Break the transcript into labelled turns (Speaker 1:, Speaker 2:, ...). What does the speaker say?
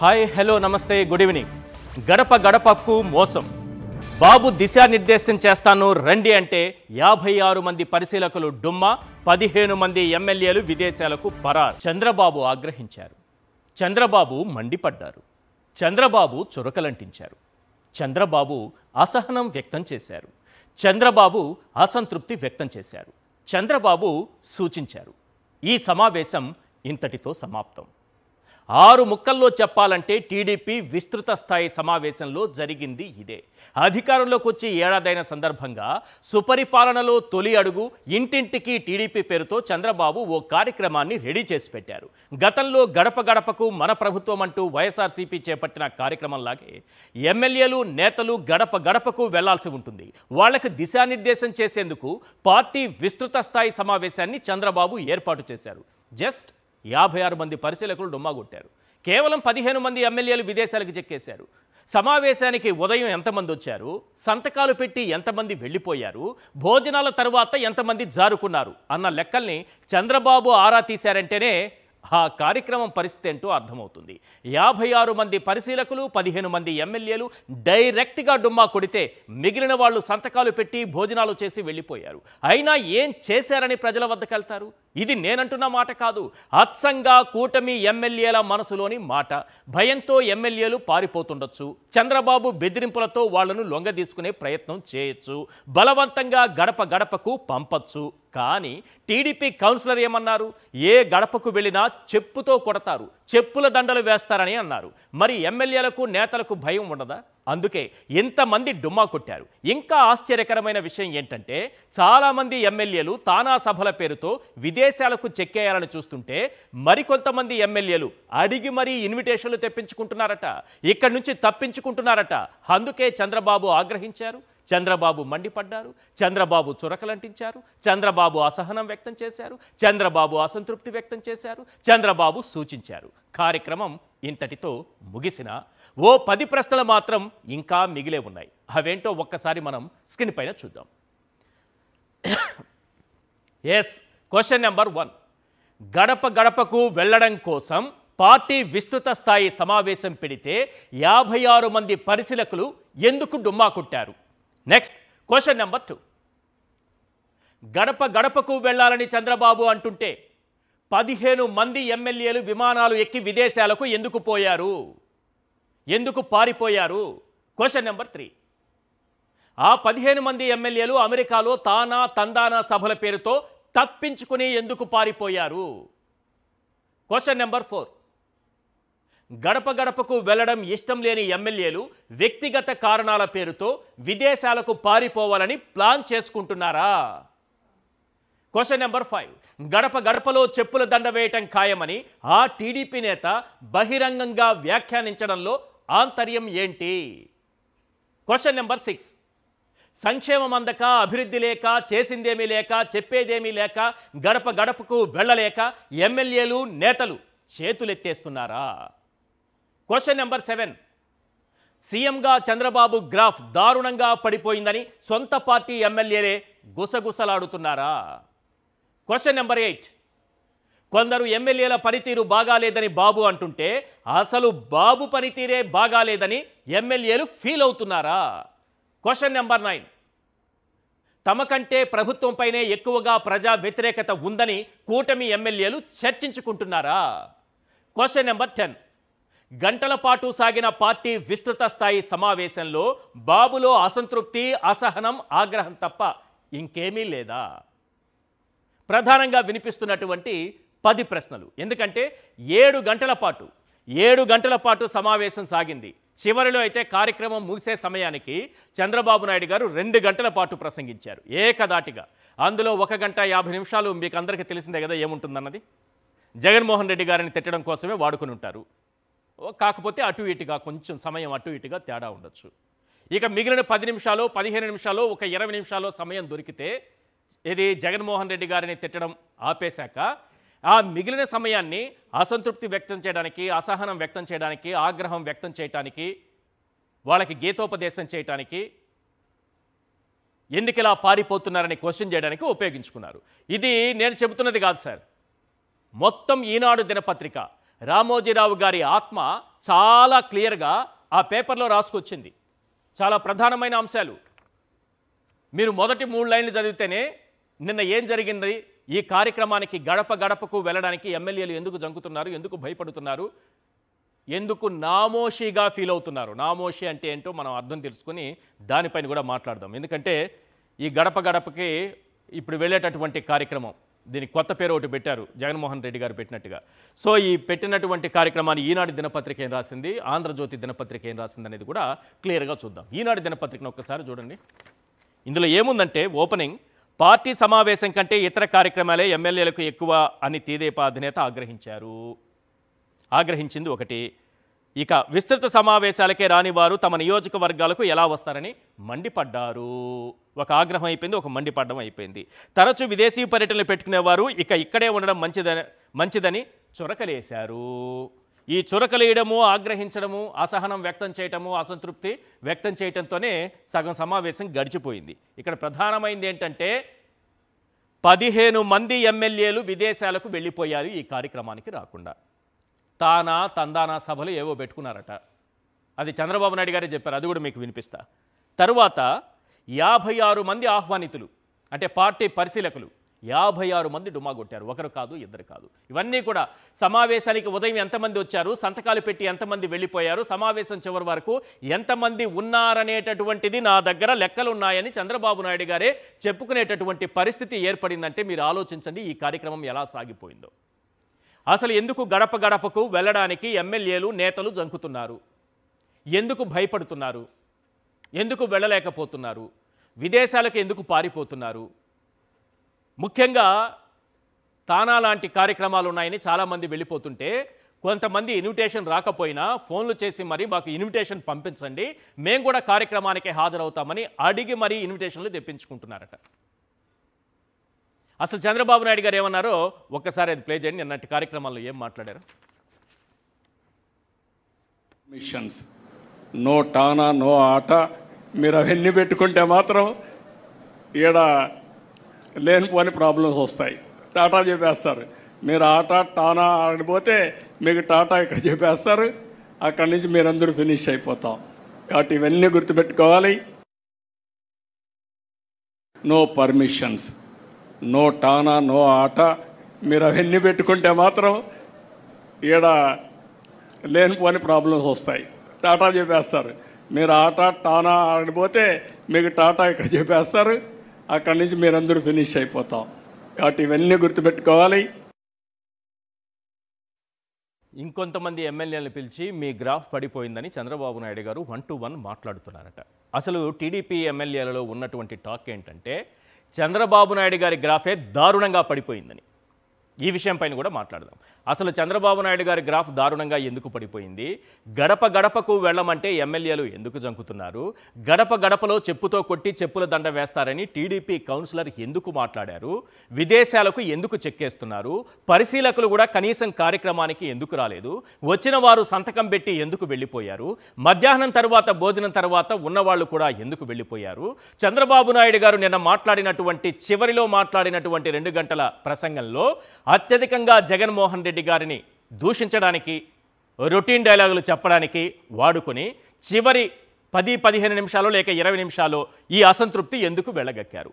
Speaker 1: Hi hello నమస్తే good evening. గడప గడపకు మోసం. బాబు దిశానిర్దేశం చేస్తాను రండి అంటే 56 మంది పరిశీలకులు డుమ్మా, 15 మంది ఎమ్మెల్యేలు విదేశాలకు పరారు. చంద్రబాబు ఆగ్రహించారు. చంద్రబాబు మండిపడ్డారు. చంద్రబాబు చురకలంటించారు. చంద్రబాబు అసహనం వ్యక్తం చేశారు. చంద్రబాబు అసంతృప్తి వ్యక్తం చేశారు. చంద్రబాబు సూచించారు. ఈ సమావేశం ఇంతటితో సమాప్తం. 6 ముక్కల్లో చెప్పాలంటే టీడీపీ విస్తృత స్థాయి సమావేశంలో జరిగింది ఇదే. అధికారంలోకి వచ్చి ఏడాదైన సందర్భంగా సుపరిపాలనలో తొలి అడుగు ఇంటింటికి టీడీపీ పేరుతో చంద్రబాబు ఓ కార్యక్రమాన్ని రెడీ చేసి పెట్టారు. గతంలో గడప గడపకు మన ప్రభుత్వం అంటూ వైఎస్ఆర్సీపీ చేపట్టిన కార్యక్రమంలాగే ఎమ్మెల్యేలు నేతలు గడప గడపకు వెళ్లాల్సి ఉంటుంది. వాళ్లకు దిశానిర్దేశం చేసేందుకు పార్టీ విస్తృత స్థాయి సమావేశాన్ని చంద్రబాబు ఏర్పాటు చేశారు. జస్ట్ 56 మంది పరిశీలకులు డుమ్మా కొట్టారు. కేవలం 15 మంది ఎమ్మెల్యేలు విదేశాలకు చెక్కేశారు. సమావేశానికి ఉదయం ఎంతమంది వచ్చారు, సంతకాలు పెట్టి ఎంతమంది వెళ్ళిపోయారు, భోజనాల తర్వాత ఎంతమంది జారుకున్నారు అన్న లెక్కల్ని చంద్రబాబు ఆరా తీశారంటేనే ఆ కార్యక్రమం పరిస్థితి ఏంటో అర్థమవుతుంది. 56 మంది పరిశీలకులు, 15 మంది ఎమ్మెల్యేలు డైరెక్ట్గా డుమ్మా కొడితే మిగిలిన వాళ్ళు సంతకాలు పెట్టి భోజనాలు చేసి వెళ్ళిపోయారు. అయినా ఏం చేశారని ప్రజల వద్దకు వెళ్తారు? ఇది నేనంటున్న మాట కాదు, అచ్చంగా కూటమి ఎమ్మెల్యేల మనసులోని మాట. భయంతో ఎమ్మెల్యేలు పారిపోతుండొచ్చు, చంద్రబాబు బెదిరింపులతో వాళ్లను లొంగదీసుకునే ప్రయత్నం చేయొచ్చు, బలవంతంగా గడప గడపకు పంపచ్చు. కానీ టీడీపీ కౌన్సిలర్ ఏమన్నారు? ఏ గడపకు వెళ్ళినా చెప్పుతో కొడతారు, చెప్పుల దండలు వేస్తారని అన్నారు. మరి ఎమ్మెల్యేలకు నేతలకు భయం ఉండదా? అందుకే ఇంతమంది డుమ్మా కొట్టారు. ఇంకా ఆశ్చర్యకరమైన విషయం ఏంటంటే చాలామంది ఎమ్మెల్యేలు తానా సభల పేరుతో విదేశాలకు చెక్కేయాలని చూస్తుంటే మరికొంతమంది ఎమ్మెల్యేలు అడిగి మరీ ఇన్విటేషన్లు తెప్పించుకుంటున్నారట, ఇక్కడి నుంచి తప్పించుకుంటున్నారట. అందుకే చంద్రబాబు ఆగ్రహించారు. చంద్రబాబు మండిపడ్డారు. చంద్రబాబు చురకలంటించారు. చంద్రబాబు అసహనం వ్యక్తం చేశారు. చంద్రబాబు అసంతృప్తి వ్యక్తం చేశారు. చంద్రబాబు సూచించారు. కార్యక్రమం ఇంతటితో ముగిసిన ఓ 10 ప్రశ్నలు మాత్రం ఇంకా మిగిలే ఉన్నాయి. అవేంటో ఒక్కసారి మనం స్క్రీన్ పైన చూద్దాం. Yes, question number 1. గడప గడపకు వెళ్ళడం కోసం పార్టీ విస్తృత స్థాయి సమావేశం పెడితే 56 మంది పరిశీలకులు ఎందుకు డుమ్మా కొట్టారు? Next, question number 2. గడప గడపకు వెళ్ళాలని చంద్రబాబు అంటుంటే 15 మంది ఎమ్మెల్యేలు విమానాలు ఎక్కి విదేశాలకు ఎందుకు పోయారు? ఎందుకు పారిపోయారు? Question number 3. ఆ 15 మంది ఎమ్మెల్యేలు అమెరికాలో తానా తందానా సభల పేరుతో తప్పించుకుని ఎందుకు పారిపోయారు? Question number 4. గడప గడపకు వెళ్లడం ఇష్టం లేని ఎమ్మెల్యేలు వ్యక్తిగత కారణాల పేరుతో విదేశాలకు పారిపోవాలని ప్లాన్ చేసుకుంటున్నారా? Question number 5. గడప గడపలో చెప్పుల దండ వేయటం ఖాయమని ఆ టీడీపీ నేత బహిరంగంగా వ్యాఖ్యానించడంలో ఆంతర్యం ఏంటి? Question number 6. సంక్షేమం అందక, అభివృద్ధి లేక, చేసిందేమీ లేక, చెప్పేదేమీ లేక, గడప గడపకు వెళ్ళలేక ఎమ్మెల్యేలు నేతలు చేతులెత్తేస్తున్నారా? Question number 7. సీఎంగా చంద్రబాబు గ్రాఫ్ దారుణంగా పడిపోయిందని సొంత పార్టీ ఎమ్మెల్యేలే గుసగుసలాడుతున్నారా? Question number 8. కొందరు ఎమ్మెల్యేల పనితీరు బాగాలేదని బాబు అంటుంటే అసలు బాబు పనితీరే బాగాలేదని ఎమ్మెల్యేలు ఫీల్ అవుతున్నారా? Question number 9. తమకంటే ప్రభుత్వంపైనే ఎక్కువగా ప్రజా వ్యతిరేకత ఉందని కూటమి ఎమ్మెల్యేలు చర్చించుకుంటున్నారా? Question number 10. గంటల పాటు సాగిన పార్టీ విస్తృత స్థాయి సమావేశంలో బాబులో అసంతృప్తి, అసహనం, ఆగ్రహం తప్ప ఇంకేమీ లేదా? ప్రధానంగా వినిపిస్తున్నటువంటి 10 ప్రశ్నలు. ఎందుకంటే 7 గంటల పాటు సమావేశం సాగింది. చివరిలో అయితే కార్యక్రమం ముగిసే సమయానికి చంద్రబాబు నాయుడు గారు 2 గంటల పాటు ప్రసంగించారు ఏకదాటిగా. అందులో 1 గంట 50 నిమిషాలు మీకు అందరికీ తెలిసిందే కదా ఏముంటుందన్నది. జగన్మోహన్ రెడ్డి గారిని తిట్టడం కోసమే వాడుకుని ఉంటారు. కాకపోతే అటు ఇటుగా కొంచెం సమయం అటు ఇటుగా తేడా ఉండొచ్చు. ఇక మిగిలిన 10 నిమిషాలు, 15 నిమిషాలు, ఒక 20 నిమిషాలు సమయం దొరికితే ఇది జగన్మోహన్ రెడ్డి గారిని తిట్టడం ఆపేశాక ఆ మిగిలిన సమయాన్ని అసంతృప్తి వ్యక్తం చేయడానికి, అసహనం వ్యక్తం చేయడానికి, ఆగ్రహం వ్యక్తం చేయడానికి, వాళ్ళకి గీతోపదేశం చేయడానికి, ఎందుకు ఇలా పారిపోతున్నారని క్వశ్చన్ చేయడానికి ఉపయోగించుకున్నారు. ఇది నేను చెబుతున్నది కాదు సార్, మొత్తం ఈనాడు దినపత్రిక రామోజీరావు గారి ఆత్మ చాలా క్లియర్గా ఆ పేపర్లో రాసుకొచ్చింది. చాలా ప్రధానమైన అంశాలు. మీరు మొదటి 3 లైన్లు చదివితేనే నిన్న ఏం జరిగింది, ఈ కార్యక్రమానికి గడప గడపకు వెళ్ళడానికి ఎమ్మెల్యేలు ఎందుకు జంకుతున్నారు, ఎందుకు భయపడుతున్నారు, ఎందుకు నామోషిగా ఫీల్ అవుతున్నారు. నామోషి అంటే ఏంటో మనం అర్థం తెలుసుకొని దానిపైన కూడా మాట్లాడదాం. ఎందుకంటే ఈ గడప గడపకి ఇప్పుడు వెళ్ళేటటువంటి కార్యక్రమం, దీనికి కొత్త పేరు ఒకటి పెట్టారు, జగన్మోహన్ రెడ్డి గారు పెట్టినట్టుగా. సో ఈ పెట్టినటువంటి కార్యక్రమాన్ని ఈనాడు దినపత్రిక ఏం రాసింది, ఆంధ్రజ్యోతి దినపత్రిక ఏం రాసింది అనేది కూడా క్లియర్గా చూద్దాం. ఈనాడు దినపత్రికను ఒక్కసారి చూడండి. ఇందులో ఏముందంటే ఓపెనింగ్, పార్టీ సమావేశం కంటే ఇతర కార్యక్రమాలే ఎమ్మెల్యేలకు ఎక్కువ అని తెదేపా అధినేత ఆగ్రహించింది ఒకటి. ఇక విస్తృత సమావేశాలకే రాని వారు తమ నియోజకవర్గాలకు ఎలా వస్తారని మండిపడ్డారు. ఒక ఆగ్రహం అయిపోయింది, ఒక మండిపడ్డం అయిపోయింది. తరచూ విదేశీ పర్యటనలు పెట్టుకునేవారు ఇక ఇక్కడే ఉండడం మంచిదని చురకలేశారు. ఈ చురకలేయడము, ఆగ్రహించడము, అసహనం వ్యక్తం చేయటము, అసంతృప్తి వ్యక్తం చేయటంతోనే సగం సమావేశం గడిచిపోయింది. ఇక్కడ ప్రధానమైంది ఏంటంటే 15 మంది ఎమ్మెల్యేలు విదేశాలకు వెళ్ళిపోయారు ఈ కార్యక్రమానికి రాకుండా. తందానా సభలు ఏవో పెట్టుకున్నారట. అది చంద్రబాబు నాయుడు గారే చెప్పారు, అది కూడా మీకు వినిపిస్తా. తరువాత 56 మంది ఆహ్వానితులు అంటే పార్టీ పరిశీలకులు 56 మంది డుమా కొట్టారు. ఒకరు కాదు, ఇద్దరు కాదు. ఇవన్నీ కూడా సమావేశానికి ఉదయం ఎంతమంది వచ్చారు, సంతకాలు పెట్టి ఎంతమంది వెళ్ళిపోయారు, సమావేశం చివరి వరకు ఎంతమంది ఉన్నారనేటటువంటిది నా దగ్గర లెక్కలు ఉన్నాయని చంద్రబాబు నాయుడు గారే చెప్పుకునేటటువంటి పరిస్థితి ఏర్పడిందంటే మీరు ఆలోచించండి ఈ కార్యక్రమం ఎలా సాగిపోయిందో. అసలు ఎందుకు గడప గడపకు వెళ్ళడానికి ఎమ్మెల్యేలు, నేతలు జంకుతున్నారు, ఎందుకు భయపడుతున్నారు, ఎందుకు వెళ్ళలేకపోతున్నారు, విదేశాలకు ఎందుకు పారిపోతున్నారు? ముఖ్యంగా తానా లాంటి కార్యక్రమాలు ఉన్నాయని చాలామంది వెళ్ళిపోతుంటే కొంతమంది ఇన్విటేషన్ రాకపోయినా ఫోన్లు చేసి మరీ మాకు ఇన్విటేషన్ పంపించండి, మేము కూడా కార్యక్రమానికి హాజరవుతామని అడిగి మరీ ఇన్విటేషన్లు తెప్పించుకుంటున్నారట. అసలు చంద్రబాబు నాయుడు గారు ఏమన్నారో ఒక్కసారి అది ప్లే చేయండి. నిన్నటి కార్యక్రమాల్లో ఏం మాట్లాడారు.
Speaker 2: మిషన్స్ నో టానా నో ఆట, మీరు అవన్నీ పెట్టుకుంటే మాత్రం ఈడ లేనిపోని ప్రాబ్లమ్స్ వస్తాయి. టాటా చెప్పేస్తారు, మీరు ఆట టానా ఆడిపోతే మీకు టాటా ఇక్కడ చెప్పేస్తారు, అక్కడి నుంచి మీరందరూ ఫినిష్ అయిపోతాం. కాబట్టి ఇవన్నీ గుర్తుపెట్టుకోవాలి. నో పర్మిషన్స్, నో టానా నో ఆట, మీరు అవన్నీ పెట్టుకుంటే మాత్రం ఈడ లేనిపోని ప్రాబ్లమ్స్ వస్తాయి. టాటా చెప్పేస్తారు, మీరు ఆట టానా ఆడిపోతే మీకు టాటా ఇక్కడ చెప్పేస్తారు, అక్కడి నుంచి మీరందరూ ఫినిష్ అయిపోతాం. కాబట్టి ఇవన్నీ గుర్తుపెట్టుకోవాలి.
Speaker 1: ఇంకొంతమంది ఎమ్మెల్యేలను పిలిచి మీ గ్రాఫ్ పడిపోయిందని చంద్రబాబు నాయుడు గారు 1 to 1 మాట్లాడుతున్నారట. అసలు టీడీపీ ఎమ్మెల్యేలలో ఉన్నటువంటి టాక్ ఏంటంటే చంద్రబాబు నాయుడు గారి గ్రాఫే దారుణంగా పడిపోయిందని. ఈ విషయం పైన కూడా మాట్లాడదాం. అసలు చంద్రబాబు నాయుడు గారి గ్రాఫ్ దారుణంగా ఎందుకు పడిపోయింది, గడప గడపకు వెళ్ళమంటే ఎమ్మెల్యేలు ఎందుకు జంకుతున్నారు, గడప గడపలో చెప్పుతో కొట్టి చెప్పుల దండ వేస్తారని టీడీపీ కౌన్సిలర్ ఎందుకు మాట్లాడారు, విదేశాలకు ఎందుకు చెక్కేస్తున్నారు, పరిశీలకులు కూడా కనీసం కార్యక్రమానికి ఎందుకు రాలేదు, వచ్చిన వారు సంతకం పెట్టి ఎందుకు వెళ్ళిపోయారు, మధ్యాహ్నం తర్వాత భోజనం తర్వాత ఉన్నవాళ్ళు కూడా ఎందుకు వెళ్ళిపోయారు, చంద్రబాబు నాయుడు గారు నిన్న మాట్లాడినటువంటి చివరిలో మాట్లాడినటువంటి 2 గంటల ప్రసంగంలో అత్యధికంగా జగన్మోహన్ రెడ్డి గారిని దూషించడానికి, రొటీన్ డైలాగులు చెప్పడానికి వాడుకొని చివరి 10-15 నిమిషాలు లేక 20 నిమిషాలు ఈ అసంతృప్తి ఎందుకు వెళ్ళగక్కారు.